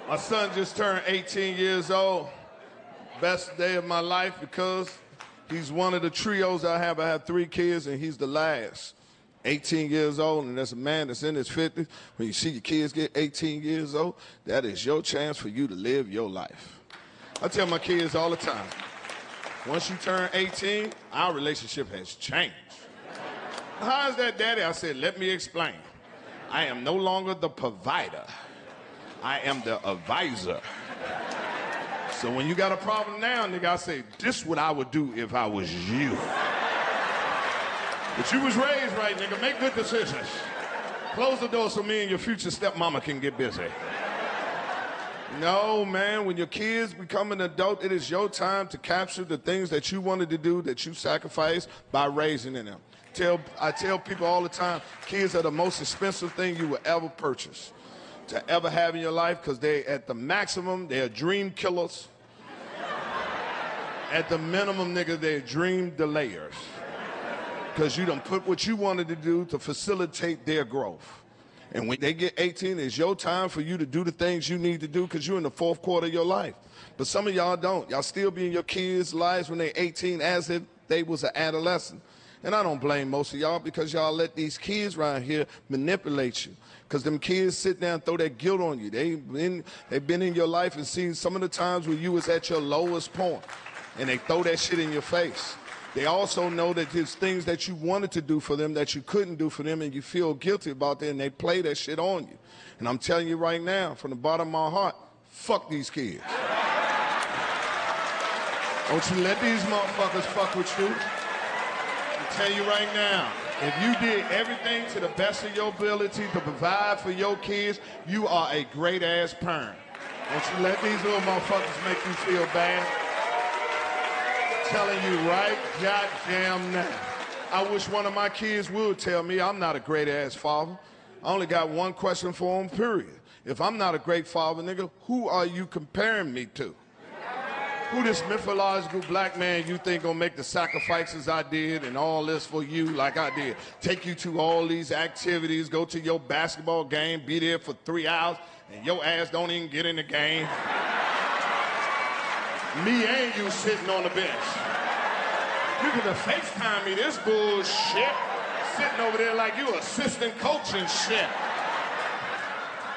My son just turned 18 years old. Best day of my life because he's one of the trios I have. I have 3 kids and he's the last. 18 years old, and that's a man that's in his 50s. When you see your kids get 18 years old, that is your chance for you to live your life. I tell my kids all the time, once you turn 18, our relationship has changed. How is that, Daddy? I said, let me explain. I am no longer the provider. I am the advisor. So when you got a problem now, nigga, I say, this is what I would do if I was you. But you was raised right, nigga. Make good decisions. Close the door so me and your future stepmama can get busy. No, man, when your kids become an adult, it is your time to capture the things that you wanted to do, that you sacrificed by raising in them. I tell people all the time, kids are the most expensive thing you will ever purchase, to ever have in your life, because they, at the maximum, they're dream killers. At the minimum, nigga, they're dream delayers. Because you done put what you wanted to do to facilitate their growth. And when they get 18, it's your time for you to do the things you need to do because you're in the 4th quarter of your life. But some of y'all don't. Y'all still be in your kids' lives when they're 18 as if they was an adolescent. And I don't blame most of y'all because y'all let these kids around here manipulate you. Because them kids sit down and throw that guilt on you. They've been in your life and seen some of the times when you was at your lowest point. And they throw that shit in your face. They also know that there's things that you wanted to do for them that you couldn't do for them, and you feel guilty about that, and they play that shit on you. And I'm telling you right now, from the bottom of my heart, fuck these kids. Don't you let these motherfuckers fuck with you. I tell you right now, if you did everything to the best of your ability to provide for your kids, you are a great-ass parent. Don't you let these little motherfuckers make you feel bad. Telling you right goddamn now. I wish one of my kids would tell me I'm not a great-ass father. I only got one question for them, period. If I'm not a great father, nigga, who are you comparing me to? Who this mythological black man you think gonna make the sacrifices I did and all this for you like I did? Take you to all these activities, go to your basketball game, be there for 3 hours, and your ass don't even get in the game. Me and you sitting on the bench. You could have FaceTime me this bullshit. Sitting over there like you assistant coach and shit.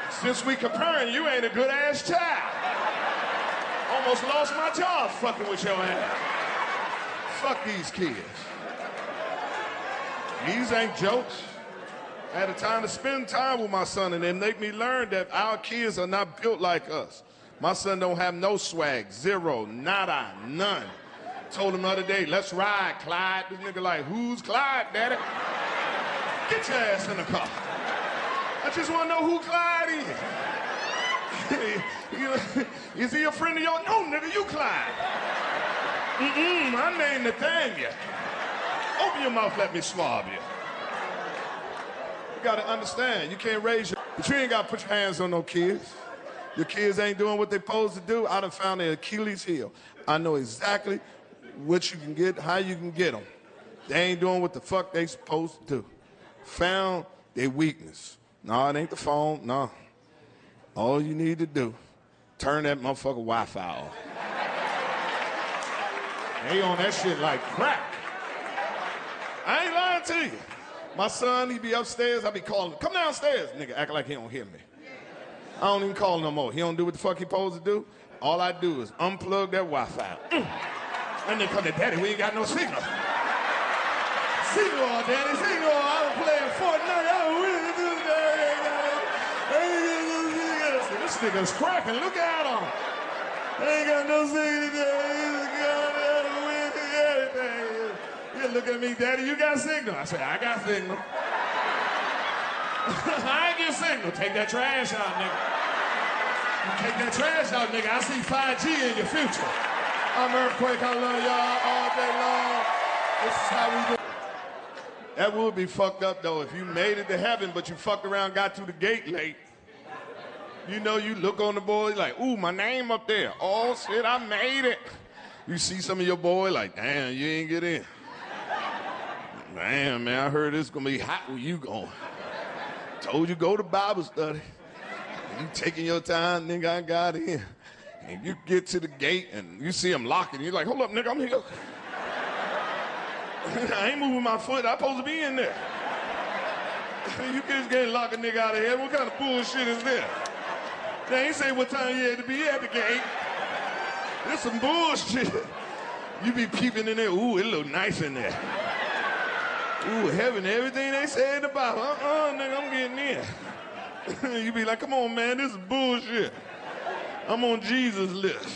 Since we comparing, you ain't a good ass child. Almost lost my job fucking with your ass. Fuck these kids. These ain't jokes. I had a time to spend time with my son and they make me learn that our kids are not built like us. My son don't have no swag, zero, nada, none. Told him the other day, let's ride, Clyde. This nigga like, who's Clyde, daddy? Get your ass in the car. I just want to know who Clyde is. Is he a friend of yours? No, nigga, you Clyde. My name Nathaniel. Open your mouth, let me swab you. You gotta understand, you can't raise your... But you ain't gotta put your hands on no kids. Your kids ain't doing what they supposed to do. I done found their Achilles heel. I know exactly what you can get, how you can get them. They ain't doing what the fuck they supposed to do. Found their weakness. No, it ain't the phone, no. All you need to do, turn that motherfucker Wi-Fi off. They on that shit like crack. I ain't lying to you. My son, he be upstairs, I be calling him, come downstairs. Nigga, act like he don't hear me. I don't even call him no more. He don't do what the fuck he supposed to do. All I do is unplug that Wi-Fi. And they come to daddy, we ain't got no signal. Signal, daddy, signal. I was playing Fortnite. I was really doing that. This nigga's cracking. Look at him. I ain't got no signal. You look at me, daddy, you got signal. I said, I got signal. I ain't get signal. Take that trash out, nigga. Take that trash out, nigga. I see 5G in your future. I'm Earthquake. I love y'all all day long. This is how we do. That would be fucked up, though, if you made it to heaven, but you fucked around, got to the gate late. You know, you look on the board, like, ooh, my name up there. Oh, shit, I made it. You see some of your boy, like, damn, you ain't get in. Damn, man, I heard it's gonna be hot where you going. Told you go to Bible study. You taking your time, nigga, I got in. And you get to the gate and you see him locking. You're like, hold up, nigga, I'm here. I ain't moving my foot. I'm supposed to be in there. You just can't lock a nigga out of here. What kind of bullshit is that? They ain't say what time you had to be at the gate. This some bullshit. You be peeping in there. Ooh, it look nice in there. Ooh, heaven, everything they said about. Nigga, I'm getting in. You be like, come on, man, this is bullshit. I'm on Jesus' list.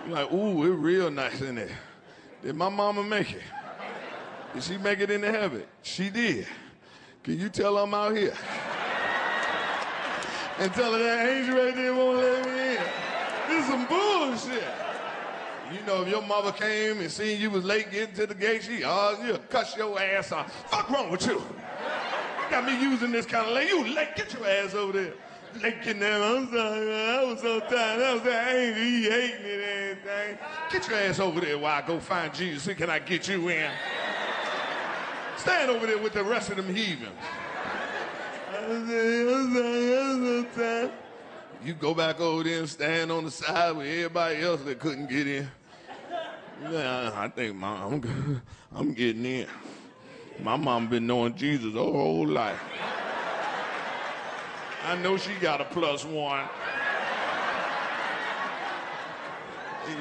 You're like, ooh, it real nice in there. Did my mama make it? Did she make it into heaven? She did. Can you tell I'm out here? And tell her that angel right there won't let me in. This is some bullshit. You know, if your mother came and seen you was late getting to the gate, she'll cuss your ass off. Fuck wrong with you? Got me using this kind of late. You late, get your ass over there. Late getting there, I'm sorry, man. I was so tired. That was that angel, he hating it and everything. Get your ass over there while I go find Jesus. See, can I get you in? Stand over there with the rest of them heathens. I'm so tired. You go back over there and stand on the side with everybody else that couldn't get in. Yeah, I think I'm getting in. My mom been knowing Jesus her whole life. I know she got a +1.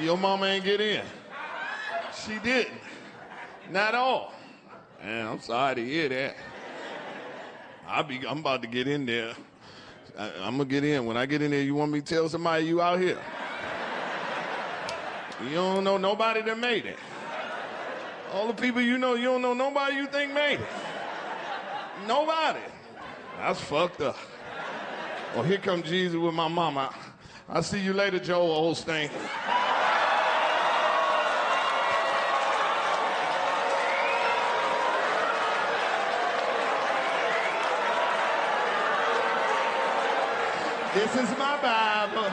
Your mama ain't get in. She didn't. Not all. Man, I'm sorry to hear that. I'm about to get in there. I'm gonna get in. When I get in there, you want me to tell somebody you out here? You don't know nobody that made it. All the people you don't know nobody you think made it. Nobody. That's fucked up. Well, here comes Jesus with my mama. I'll see you later, Joel Osteen. This is my Bible.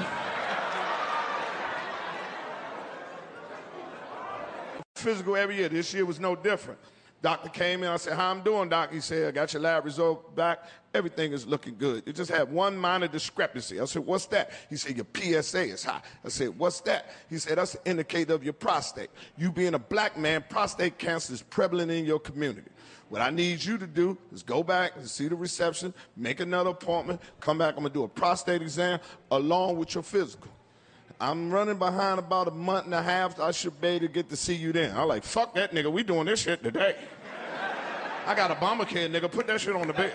Physical every year. This year was no different. Doctor came in. I said, how I'm doing, doc? He said, I got your lab result back. Everything is looking good. You just had one minor discrepancy. I said, what's that? He said, your PSA is high. I said, what's that? He said, that's an indicator of your prostate. You being a black man, prostate cancer is prevalent in your community. What I need you to do is go back and see the reception, make another appointment, come back. I'm going to do a prostate exam along with your physical. I'm running behind about a month and a half. I should be able to get to see you then. I'm like, fuck that nigga. We doing this shit today. I got Obamacare, nigga. Put that shit on the bill.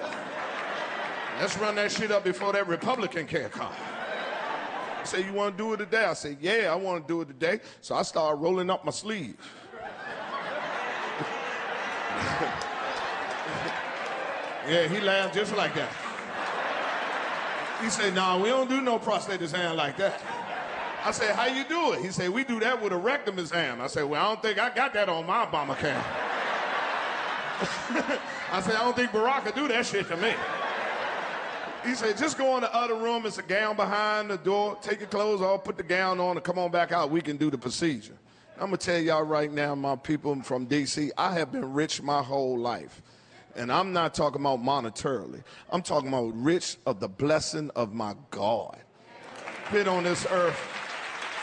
Let's run that shit up before that Republican care comes. He said, you want to do it today? I said, yeah, I want to do it today. So I started rolling up my sleeves. Yeah, he laughed just like that. He said, nah, we don't do no prostate exam like that. I said, how you do it? He said, we do that with a rectum exam. I said, well, I don't think I got that on my Obamacare. I said, I don't think Barack could do that shit to me. He said, just go in the other room. It's a gown behind the door. Take your clothes off, put the gown on, and come on back out. We can do the procedure. I'm going to tell y'all right now, my people from D.C., I have been rich my whole life. And I'm not talking about monetarily. I'm talking about rich of the blessing of my God. Been on this earth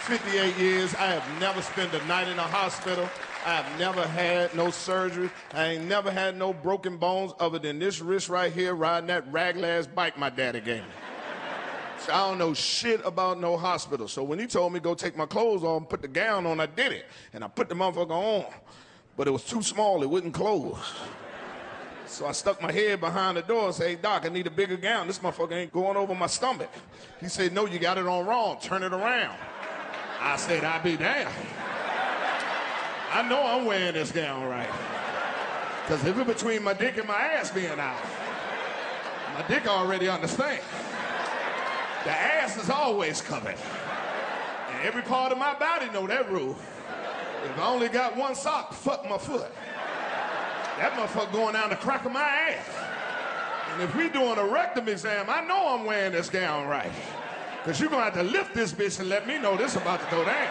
58 years. I have never spent a night in a hospital. I have never had no surgery. I ain't never had no broken bones other than this wrist right here riding that raglass bike my daddy gave me. So I don't know shit about no hospital. So when he told me go take my clothes off and put the gown on, I did it. And I put the motherfucker on. But it was too small. It wouldn't close. So I stuck my head behind the door and said, hey, doc, I need a bigger gown. This motherfucker ain't going over my stomach. He said, no, you got it on wrong. Turn it around. I said, I'll be damned. I know I'm wearing this gown right. Because if it's between my dick and my ass being out, my dick already understands. The ass is always covered. And every part of my body know that rule. If I only got one sock, fuck my foot. That motherfucker going down the crack of my ass. And if we doing a rectum exam, I know I'm wearing this gown right. Because you're going to have to lift this bitch and let me know this about to go down.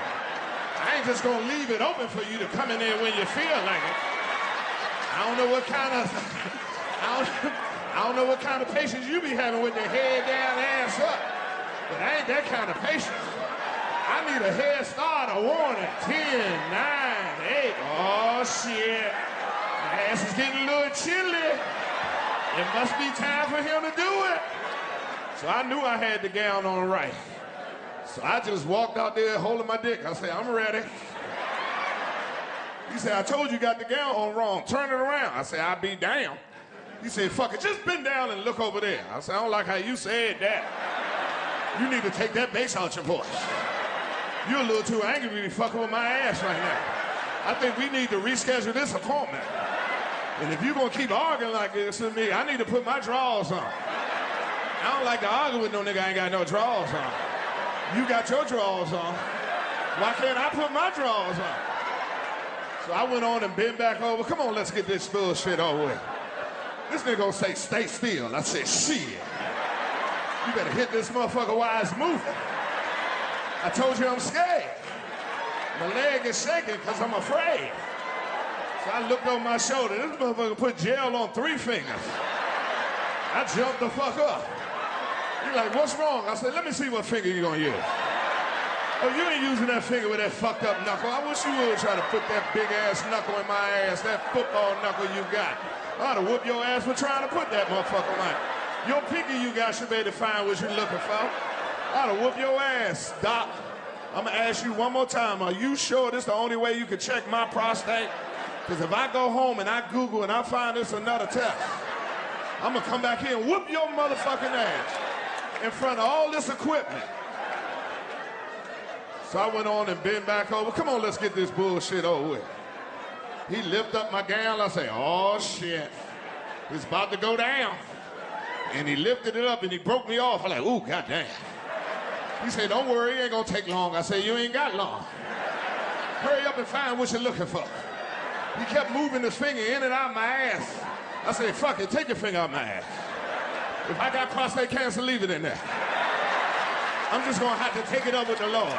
I ain't just going to leave it open for you to come in there when you feel like it. I don't know what kind of... I I don't know what kind of patience you be having with their head down, ass up, but I ain't that kind of patience. I need a head start, a warning. 10, 9, 8. Oh, shit. My ass is getting a little chilly. It must be time for him to do it. So I knew I had the gown on right. So I just walked out there holding my dick. I said, I'm ready. He said, I told you got the gown on wrong. Turn it around. I said, I'll be down. He said, fuck it, just bend down and look over there. I said, I don't like how you said that. You need to take that bass out your voice. You're a little too angry to be fucking with my ass right now. I think we need to reschedule this appointment. And if you're gonna keep arguing like this with me, I need to put my drawers on. I don't like to argue with no nigga I ain't got no drawers on. You got your drawers on. Why can't I put my drawers on? So I went on and bent back over. Come on, let's get this bullshit over with. This nigga gonna say, stay still. I said, shit. You better hit this motherfucker while it's moving. I told you I'm scared. My leg is shaking because I'm afraid. So I looked over my shoulder. This motherfucker put gel on 3 fingers. I jumped the fuck up. He's like, what's wrong? I said, let me see what finger you gonna use. Oh, you ain't using that finger with that fucked up knuckle. I wish you would try to put that big ass knuckle in my ass, that football knuckle you got. I ought to whoop your ass for trying to put that motherfucker on. Your pinky you got should be able to find what you're looking for. I ought to whoop your ass, Doc. I'm gonna ask you one more time. Are you sure this is the only way you can check my prostate? Because if I go home and I Google and I find this another test, I'm gonna come back here and whoop your motherfucking ass in front of all this equipment. So I went on and bent back over. Come on, let's get this bullshit over with. He lifted up my gown. I say, oh shit, it's about to go down. And he lifted it up and he broke me off. I'm like, ooh, goddamn. He said, don't worry, it ain't gonna take long. I said, you ain't got long. Hurry up and find what you're looking for. He kept moving his finger in and out my ass. I said, fuck it, take your finger out my ass. If I got prostate cancer, leave it in there. I'm just gonna have to take it up with the Lord.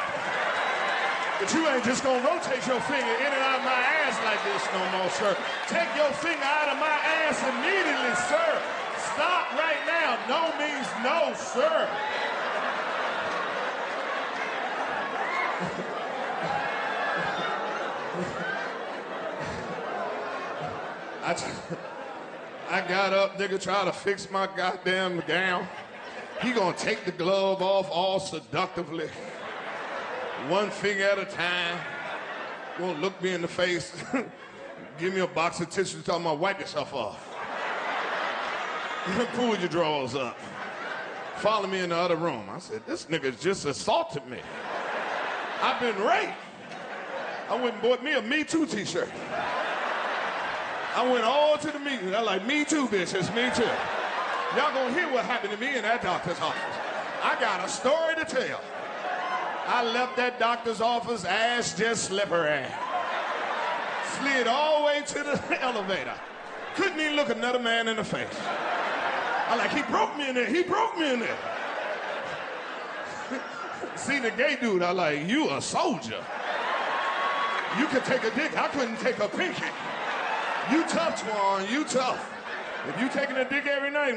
But you ain't just gonna rotate your finger in and out of my ass like this no more, sir. Take your finger out of my ass immediately, sir. Stop right now. No means no, sir. I got up, nigga, trying to fix my goddamn gown. He gonna take the glove off all seductively. One finger at a time. Gonna look me in the face. Give me a box of tissues, talking about wipe yourself off. Pull your drawers up. Follow me in the other room. I said, this nigga just assaulted me. I've been raped. I went and bought me a Me Too t-shirt. I went all to the meeting. I like, me too, bitches, me too. Y'all gonna hear what happened to me in that doctor's office. I got a story to tell. I left that doctor's office, ass just slippery. Slid all the way to the elevator. Couldn't even look another man in the face. I like, he broke me in there, he broke me in there. See the gay dude, I like, you a soldier. You could take a dick, I couldn't take a pinky. You tough, Swan, you tough. If you taking a dick every night,